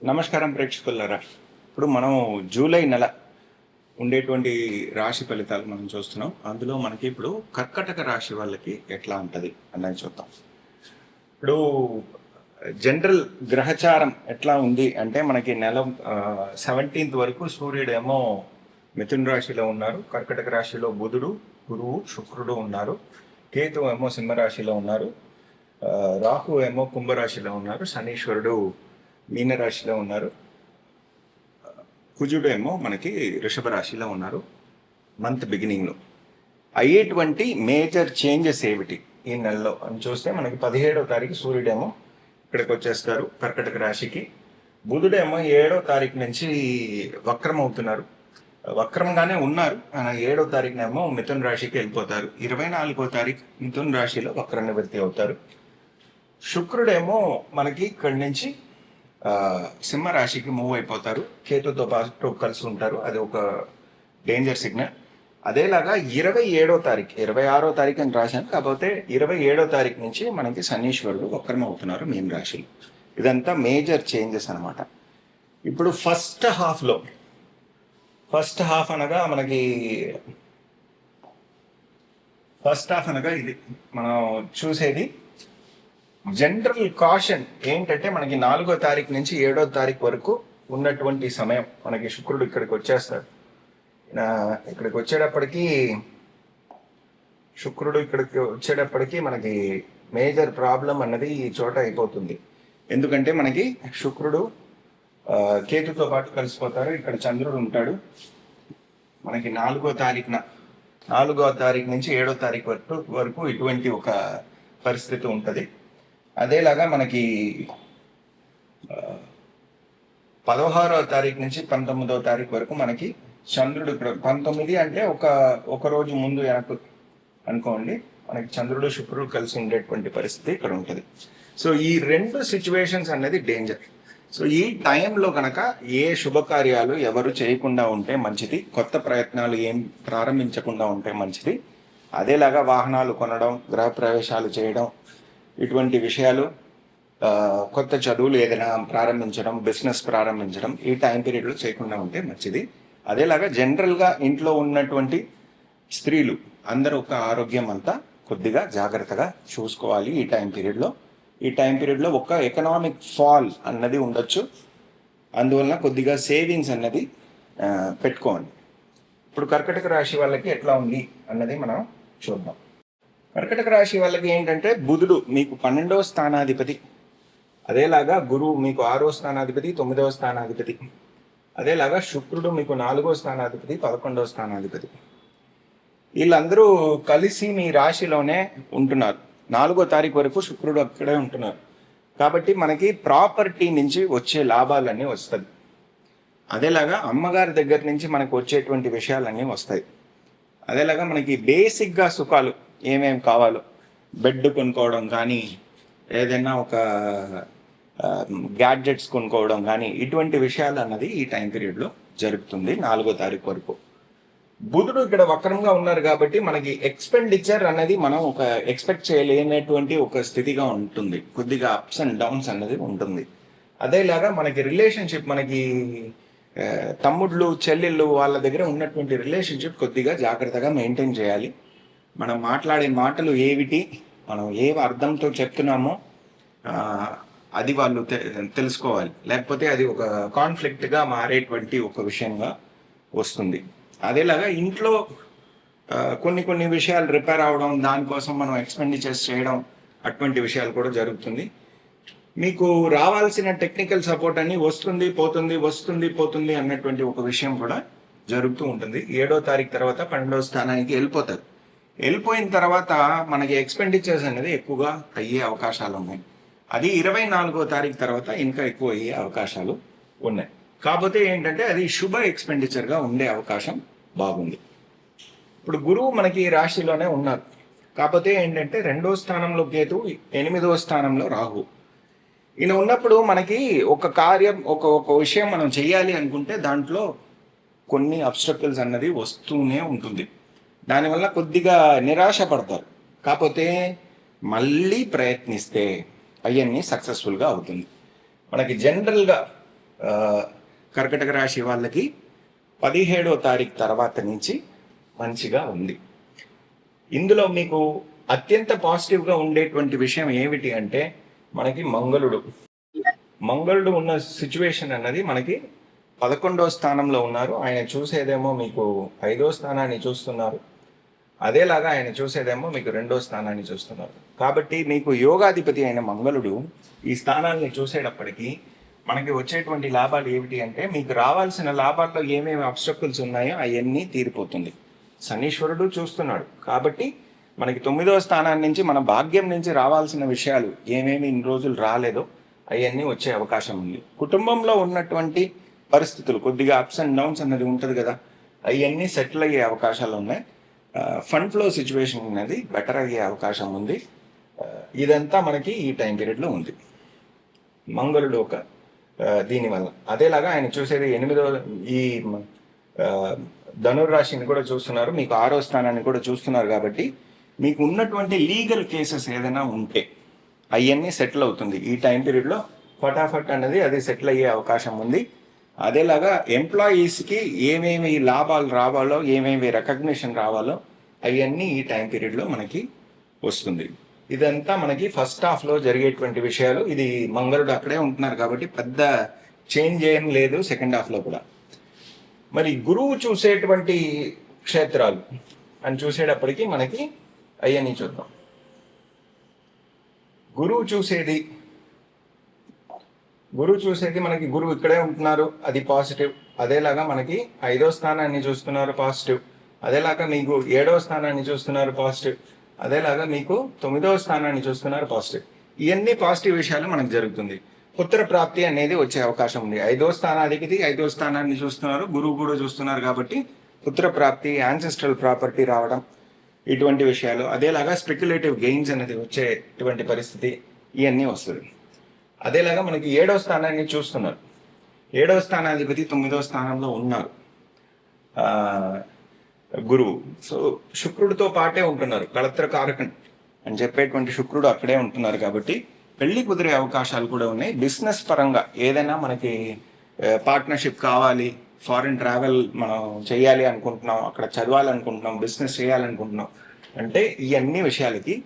నమస్కారం ప్రేక్షకులారా. ఇప్పుడు మనం జూలై నెల ఉండేటువంటి రాశి ఫలితాలు మనం చూస్తున్నాం. అందులో మనకి ఇప్పుడు కర్కటక రాశి వాళ్ళకి ఎట్లా ఉంటుంది అన్నది చూద్దాం. ఇప్పుడు జనరల్ గ్రహచారం ఎట్లా ఉంది అంటే మనకి నెల 17th వరకు సూర్యుడేమో మిథున రాశిలో ఉన్నారు, కర్కటక రాశిలో బుధుడు, గురువు, శుక్రుడు ఉన్నారు, కేతు ఏమో సింహరాశిలో ఉన్నారు, రాహు ఏమో కుంభరాశిలో ఉన్నారు, శనీశ్వరుడు మీనరాశిలో ఉన్నారు, కుజుడు ఏమో మనకి వృషభ రాశిలో ఉన్నారు. మంత్ బిగినింగ్లో అయ్యేటువంటి మేజర్ చేంజెస్ ఏమిటి ఈ నెలలో అని చూస్తే మనకి 17వ తారీఖు సూర్యుడేమో ఇక్కడికి వచ్చేస్తారు కర్కటక రాశికి. బుధుడేమో 7వ తారీఖు నుంచి వక్రం అవుతున్నారు, వక్రంగానే ఉన్నారు. 7వ తారీఖునేమో మిథున రాశికి వెళ్ళిపోతారు. 24వ తారీఖు మిథున రాశిలో వక్ర నివృత్తి అవుతారు. శుక్రుడేమో మనకి ఇక్కడి నుంచి సింహరాశికి మూవ్ అయిపోతారు, కేతుతో పాటు కలిసి ఉంటారు. అది ఒక డేంజర్ సిగ్నల్. అదేలాగా 27వ తారీఖు, 26వ తారీఖు అని రాశాను, కాకపోతే 27వ తారీఖు నుంచి మనకి శనీశ్వరుడు వక్రం అవుతున్నారు మీన రాశిలో. ఇదంతా మేజర్ చేంజెస్ అనమాట. ఇప్పుడు ఫస్ట్ హాఫ్ అనగా మనకి ఇది మనం చూసేది జనరల్ కాషన్ ఏంటంటే మనకి 4వ తారీఖు నుంచి 7వ తారీఖు వరకు ఉన్నటువంటి సమయం మనకి శుక్రుడు ఇక్కడికి వచ్చేస్తాడు. ఇక్కడికి వచ్చేటప్పటికి మనకి మేజర్ ప్రాబ్లం అన్నది ఈ చోట అయిపోతుంది. ఎందుకంటే మనకి శుక్రుడు కేతుతో పాటు కలిసిపోతారు. ఇక్కడ చంద్రుడు ఉంటాడు. మనకి 4వ తారీఖు నుంచి 7వ తారీఖు వరకు ఇటువంటి ఒక పరిస్థితి ఉంటుంది. అదేలాగా మనకి 16వ తారీఖు నుంచి 19వ తారీఖు వరకు మనకి చంద్రుడు ఇక్కడ 19 అంటే ఒక రోజు ముందు వెనక్కు అనుకోండి, మనకి చంద్రుడు శుక్రుడు కలిసి ఉండేటువంటి పరిస్థితి ఇక్కడ ఉంటుంది. సో ఈ రెండు సిచ్యువేషన్స్ అనేది డేంజర్. సో ఈ టైంలో కనుక ఏ శుభకార్యాలు ఎవరు చేయకుండా ఉంటే మంచిది, కొత్త ప్రయత్నాలు ఏం ప్రారంభించకుండా ఉంటే మంచిది. అదేలాగా వాహనాలు కొనడం, గృహ ప్రవేశాలు చేయడం, ఇటువంటి విషయాలు, కొత్త చదువులు ఏదైనా ప్రారంభించడం, బిజినెస్ ప్రారంభించడం ఈ టైం పీరియడ్లో చేయకుండా ఉంటే మంచిది. అదేలాగా జనరల్గా ఇంట్లో ఉన్నటువంటి స్త్రీలు అందరూ ఒక ఆరోగ్యం అంతా కొద్దిగా జాగ్రత్తగా చూసుకోవాలి ఈ టైం పీరియడ్లో. ఒక ఎకనామిక్ ఫాల్ అన్నది ఉండొచ్చు, అందువలన కొద్దిగా సేవింగ్స్ అన్నది పెట్టుకోండి. ఇప్పుడు కర్కటక రాశి వాళ్ళకి ఎట్లా ఉంది అన్నది మనం చూద్దాం. కర్కటక రాశి వాళ్ళకి ఏంటంటే బుధుడు మీకు 12వ స్థానాధిపతి, అదేలాగా గురువు మీకు 6వ స్థానాధిపతి, 9వ స్థానాధిపతి, అదేలాగా శుక్రుడు మీకు 4వ స్థానాధిపతి, 11వ స్థానాధిపతి. వీళ్ళందరూ కలిసి మీ రాశిలోనే ఉంటున్నారు. 4వ తారీఖు వరకు శుక్రుడు అక్కడే ఉంటున్నారు. కాబట్టి మనకి ప్రాపర్టీ నుంచి వచ్చే లాభాలన్నీ వస్తుంది. అదేలాగా అమ్మగారి దగ్గర నుంచి మనకు వచ్చేటువంటి విషయాలన్నీ వస్తాయి. అదేలాగా మనకి బేసిక్గా సుఖాలు ఏమేమి కావాలో, బెడ్ కొనుక్కోవడం కానీ, ఏదైనా ఒక గ్యాడ్జెట్స్ కొనుక్కోవడం కానీ, ఇటువంటి విషయాలు అన్నది ఈ టైం పీరియడ్లో జరుగుతుంది 4వ తారీఖు వరకు. బుధుడు ఇక్కడ వక్రంగా ఉన్నారు కాబట్టి మనకి ఎక్స్పెండిచర్ అనేది మనం ఒక ఎక్స్పెక్ట్ చేయలేనటువంటి ఒక స్థితిగా ఉంటుంది, కొద్దిగా అప్స్ అండ్ డౌన్స్ అన్నది ఉంటుంది. అదేలాగా మనకి రిలేషన్షిప్, మనకి తమ్ముళ్ళు చెల్లెళ్ళు వాళ్ళ దగ్గర ఉన్నటువంటి రిలేషన్షిప్ కొద్దిగా జాగ్రత్తగా మెయింటైన్ చేయాలి. మనం మాట్లాడే మాటలు ఏమిటి, మనం ఏ అర్థంతో చెప్తున్నామో అది వాళ్ళు తెలుసుకోవాలి, లేకపోతే అది ఒక కాన్ఫ్లిక్ట్గా మారేటువంటి ఒక విషయంగా వస్తుంది. అదేలాగా ఇంట్లో కొన్ని విషయాలు రిపేర్ అవడం, దానికోసం మనం ఎక్స్పెండిచర్స్ చేయడం, అటువంటి విషయాలు కూడా జరుగుతుంది. మీకు రావాల్సిన టెక్నికల్ సపోర్ట్ అని వస్తుంది అన్నటువంటి ఒక విషయం కూడా జరుగుతూ ఉంటుంది. 7వ తారీఖు తర్వాత 12వ స్థానానికి వెళ్ళిపోయిన తర్వాత మనకి ఎక్స్పెండిచర్స్ అనేది ఎక్కువగా అయ్యే అవకాశాలు ఉన్నాయి. అది 24వ తారీఖు తర్వాత ఇంకా ఎక్కువ అయ్యే అవకాశాలు ఉన్నాయి. కాకపోతే ఏంటంటే అది శుభ ఎక్స్పెండిచర్గా ఉండే అవకాశం బాగుంది. ఇప్పుడు గురువు మనకి రాశిలోనే ఉన్నారు. కాకపోతే ఏంటంటే 2వ స్థానంలో కేతు, 8వ స్థానంలో రాహు. ఈయన ఉన్నప్పుడు మనకి ఒక కార్యం, ఒక విషయం మనం చేయాలి అనుకుంటే దాంట్లో కొన్ని అబ్స్ట్రకిల్స్ అన్నది వస్తూనే ఉంటుంది. దానివల్ల కొద్దిగా నిరాశ పడతారు. కాకపోతే మళ్ళీ ప్రయత్నిస్తే అవన్నీ సక్సెస్ఫుల్గా అవుతుంది. మనకి జనరల్గా కర్కటక రాశి వాళ్ళకి 17వ తారీఖు తర్వాత నుంచి మంచిగా ఉంది. ఇందులో మీకు అత్యంత పాజిటివ్గా ఉండేటువంటి విషయం ఏమిటి అంటే మనకి మంగళుడు ఉన్న సిచ్యువేషన్ అన్నది మనకి 11వ స్థానంలో ఉన్నారు. ఆయన చూసేదేమో మీకు 5వ స్థానాన్ని చూస్తున్నారు. అదేలాగా ఆయన చూసేదేమో మీకు 2వ స్థానాన్ని చూస్తున్నారు. కాబట్టి మీకు యోగాధిపతి అయిన మంగళుడు ఈ స్థానాన్ని చూసేటప్పటికీ మనకి వచ్చేటువంటి లాభాలు ఏమిటి అంటే మీకు రావాల్సిన లాభాల్లో ఏమేమి అబ్స్ట్రకుల్స్ ఉన్నాయో అవన్నీ తీరిపోతుంది. శనీశ్వరుడు చూస్తున్నాడు కాబట్టి మనకి 9వ స్థానాన్ని నుంచి మన భాగ్యం నుంచి రావాల్సిన విషయాలు ఏమేమి ఇన్ని రోజులు రాలేదో అవన్నీ వచ్చే అవకాశం ఉంది. కుటుంబంలో ఉన్నటువంటి పరిస్థితులు కొద్దిగా అప్స్ అండ్ డౌన్స్ అన్నది ఉంటుంది కదా, అవన్నీ సెటిల్ అయ్యే అవకాశాలు ఉన్నాయి. ఫండ్ ఫ్లో సిచ్యువేషన్ అనేది బెటర్ అయ్యే అవకాశం ఉంది. ఇదంతా మనకి ఈ టైం పీరియడ్లో ఉంది. మంగళుడు ఒక దీనివల్ల అదేలాగా ఆయన చూసేది 8వ ఈ ధనుర్రాశిని కూడా చూస్తున్నారు, మీకు 6వ స్థానాన్ని కూడా చూస్తున్నారు. కాబట్టి మీకు ఉన్నటువంటి లీగల్ కేసెస్ ఏదైనా ఉంటే అవన్నీ సెటిల్ అవుతుంది ఈ టైం పీరియడ్లో. ఫటాఫట్ అనేది అది సెటిల్ అయ్యే అవకాశం ఉంది. అదేలాగా ఎంప్లాయీస్కి ఏమేమి లాభాలు రావాలో ఏమేమి రికగ్నిషన్ రావాలో అవన్నీ ఈ టైం పీరియడ్లో మనకి వస్తుంది. ఇదంతా మనకి ఫస్ట్ హాఫ్లో జరిగేటువంటి విషయాలు. ఇది మంగళుడు అక్కడే ఉంటున్నారు కాబట్టి పెద్ద చేంజ్ ఏం లేదు సెకండ్ హాఫ్లో కూడా. మరి గురువు చూసేటువంటి క్షేత్రాలు అని చూసేటప్పటికి మనకి అవన్నీ చూద్దాం. గురువు చూసేది మనకి గురువు ఇక్కడే ఉంటున్నారు, అది పాజిటివ్. అదేలాగా మనకి 5వ స్థానాన్ని చూస్తున్నారు, పాజిటివ్. అదేలాగా మీకు 7వ స్థానాన్ని చూస్తున్నారు, పాజిటివ్. అదేలాగా మీకు 9వ స్థానాన్ని చూస్తున్నారు, పాజిటివ్. ఇవన్నీ పాజిటివ్ విషయాలు మనకు జరుగుతుంది. పుత్ర ప్రాప్తి అనేది వచ్చే అవకాశం ఉంది. 5వ స్థానాధిపతి 5వ స్థానాన్ని చూస్తున్నారు, గురువు కూడా చూస్తున్నారు కాబట్టి పుత్ర ప్రాప్తి, యాన్సెస్ట్రల్ ప్రాపర్టీ రావడం, ఇటువంటి విషయాలు. అదేలాగా స్పెక్యులేటివ్ గెయిన్స్ అనేది వచ్చేటువంటి పరిస్థితి ఇవన్నీ వస్తుంది. అదేలాగా మనకి 7వ స్థానాన్ని చూస్తున్నారు, 7వ స్థానాధిపతి 9వ స్థానంలో ఉన్నారు గురువు. సో శుక్రుడితో పాటే ఉంటున్నారు, కళత్ర కారకం అని చెప్పేటువంటి శుక్రుడు అక్కడే ఉంటున్నారు కాబట్టి పెళ్లి కుదిరే అవకాశాలు కూడా ఉన్నాయి. బిజినెస్ పరంగా ఏదైనా మనకి పార్ట్నర్షిప్ కావాలి, ఫారిన్ ట్రావెల్ మనం చేయాలి అనుకుంటున్నాం, అక్కడ చదవాలనుకుంటున్నాం, బిజినెస్ చేయాలనుకుంటున్నాం అంటే ఈ అన్ని విషయాలకి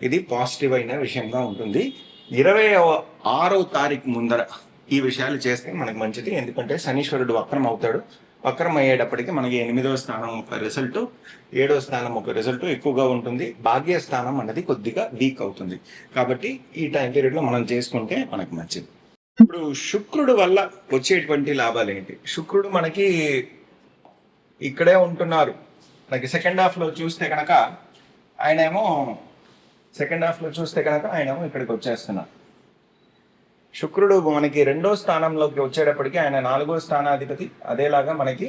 ఇది పాజిటివ్ అయిన విషయంగా ఉంటుంది. 26వ తారీఖు ముందర ఈ విషయాలు చేస్తే మనకు మంచిది. ఎందుకంటే శనీశ్వరుడు వక్రం అవుతాడు. వక్రం అయ్యేటప్పటికి మనకి 8వ స్థానం ఒక రిజల్ట్, 7వ స్థానం ఒక రిజల్ట్ ఎక్కువగా ఉంటుంది. భాగ్యస్థానం అన్నది కొద్దిగా వీక్ అవుతుంది. కాబట్టి ఈ టైం పీరియడ్లో మనం చేసుకుంటే మనకు మంచిది. ఇప్పుడు శుక్రుడు వల్ల వచ్చేటువంటి లాభాలు ఏంటి? శుక్రుడు మనకి ఇక్కడే ఉంటున్నారు. మనకి సెకండ్ హాఫ్లో చూస్తే కనుక ఆయనేమో ఇక్కడికి వచ్చేస్తున్నారు. శుక్రుడు మనకి 2వ స్థానంలోకి వచ్చేటప్పటికి ఆయన 4వ స్థానాధిపతి. అదేలాగా మనకి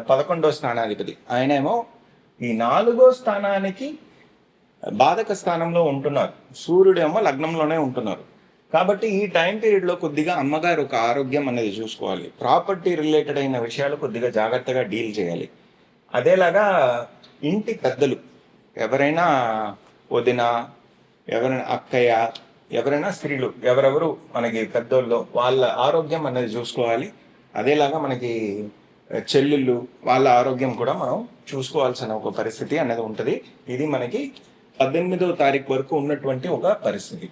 11వ స్థానాధిపతి. ఆయనేమో ఈ 4వ స్థానానికి బాధక స్థానంలో ఉంటున్నారు, సూర్యుడు ఏమో లగ్నంలోనే ఉంటున్నారు. కాబట్టి ఈ టైం పీరియడ్లో కొద్దిగా అమ్మగారు ఒక ఆరోగ్యం అనేది చూసుకోవాలి. ప్రాపర్టీ రిలేటెడ్ అయిన విషయాలు కొద్దిగా జాగ్రత్తగా డీల్ చేయాలి. అదేలాగా ఇంటి పెద్దలు ఎవరైనా వదిన, ఎవరైనా అక్కయ్య, ఎవరైనా స్త్రీలు, ఎవరెవరు మనకి పెద్దోళ్ళు వాళ్ళ ఆరోగ్యం అనేది చూసుకోవాలి. అదేలాగా మనకి చెల్లెళ్ళు వాళ్ళ ఆరోగ్యం కూడా మనం చూసుకోవాల్సిన ఒక పరిస్థితి అనేది ఉంటుంది. ఇది మనకి 18వ తారీఖు వరకు ఉన్నటువంటి ఒక పరిస్థితి.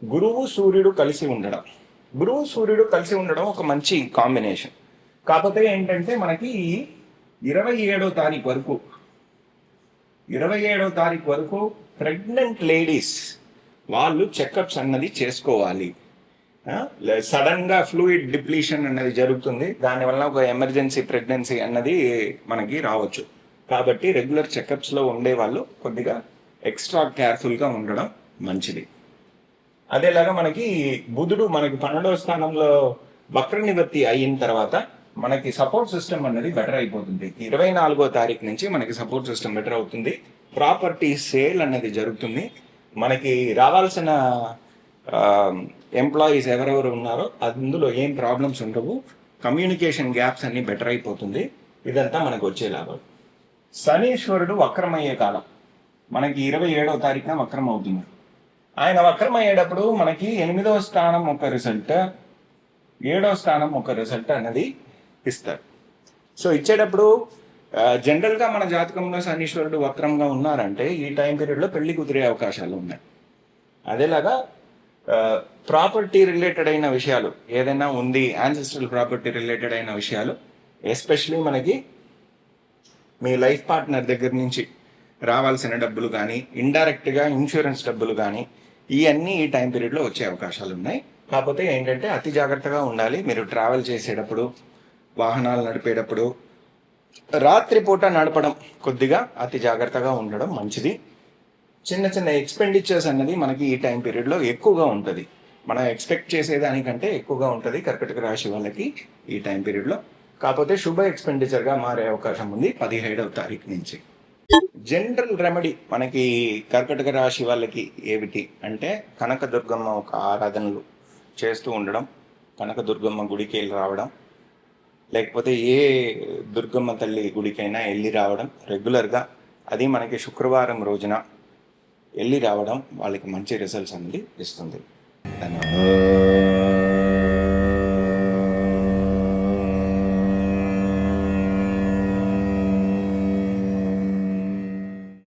గురువు సూర్యుడు కలిసి ఉండడం ఒక మంచి కాంబినేషన్. కాకపోతే ఏంటంటే మనకి 27వ తారీఖు వరకు ప్రెగ్నెంట్ లేడీస్ వాళ్ళు చెకప్స్ అన్నది చేసుకోవాలి. సడన్గా ఫ్లూయిడ్ డిప్లీషన్ అన్నది జరుగుతుంది, దానివల్ల ఒక ఎమర్జెన్సీ ప్రెగ్నెన్సీ అన్నది మనకి రావచ్చు. కాబట్టి రెగ్యులర్ చెకప్స్లో ఉండే వాళ్ళు కొద్దిగా ఎక్స్ట్రా కేర్ఫుల్గా ఉండడం మంచిది. అదేలాగా మనకి బుధుడు మనకి 12వ స్థానంలో వక్ర నివృత్తి అయిన తర్వాత మనకి సపోర్ట్ సిస్టమ్ అనేది బెటర్ అయిపోతుంది. 24వ తారీఖు నుంచి మనకి సపోర్ట్ సిస్టమ్ బెటర్ అవుతుంది. ప్రాపర్టీ సేల్ అనేది జరుగుతుంది. మనకి రావాల్సిన ఎంప్లాయీస్ ఎవరెవరు ఉన్నారో అందులో ఏం ప్రాబ్లమ్స్ ఉండవు. కమ్యూనికేషన్ గ్యాప్స్ అన్ని బెటర్ అయిపోతుంది. ఇదంతా మనకు వచ్చే లాభాలు. శనీశ్వరుడు వక్రమయ్యే కాలం మనకి 27వ తారీఖున వక్రం అవుతుంది. ఆయన వక్రం అయ్యేటప్పుడు మనకి 8వ స్థానం ఒక రిజల్ట్, ఏడో స్థానం ఒక రిజల్ట్ అనేది ఇస్తారు. సో ఇచ్చేటప్పుడు జనరల్గా మన జాతకంలో శనీశ్వరుడు వక్రంగా ఉన్నారంటే ఈ టైం పీరియడ్లో పెళ్లి కుదిరే అవకాశాలు ఉన్నాయి. అదేలాగా ప్రాపర్టీ రిలేటెడ్ అయిన విషయాలు ఏదైనా ఉంది, యాన్సెస్ట్రల్ ప్రాపర్టీ రిలేటెడ్ అయిన విషయాలు, ఎస్పెషలీ మనకి మీ లైఫ్ పార్ట్నర్ దగ్గర నుంచి రావాల్సిన డబ్బులు కానీ, ఇండైరెక్ట్గా ఇన్సూరెన్స్ డబ్బులు కానీ, ఇవన్నీ ఈ టైం పీరియడ్లో వచ్చే అవకాశాలు ఉన్నాయి. కాకపోతే ఏంటంటే అతి జాగ్రత్తగా ఉండాలి. మీరు ట్రావెల్ చేసేటప్పుడు, వాహనాలు నడిపేటప్పుడు, రాత్రిపూట నడపడం కొద్దిగా అతి జాగ్రత్తగా ఉండడం మంచిది. చిన్న చిన్న ఎక్స్పెండిచర్స్ అన్నది మనకి ఈ టైం పీరియడ్లో ఎక్కువగా ఉంటుంది. మనం ఎక్స్పెక్ట్ చేసేదానికంటే ఎక్కువగా ఉంటుంది కర్కటక రాశి వాళ్ళకి ఈ టైం పీరియడ్లో. కాకపోతే శుభ ఎక్స్పెండిచర్గా మారే అవకాశం ఉంది 17వ తారీఖు నుంచి. జనరల్ రెమెడీ మనకి కర్కటక రాశి వాళ్ళకి ఏమిటి అంటే కనకదుర్గమ్మ ఒక ఆరాధనలు చేస్తూ ఉండడం, కనకదుర్గమ్మ గుడికి వెళ్ళి రావడం, లేకపోతే ఏ దుర్గమ్మ తల్లి గుడికైనా వెళ్ళి రావడం రెగ్యులర్గా. అది మనకి శుక్రవారం రోజున వెళ్ళి రావడం వాళ్ళకి మంచి రిజల్ట్స్ అనేది ఇస్తుంది. ధన్యవాదాలు.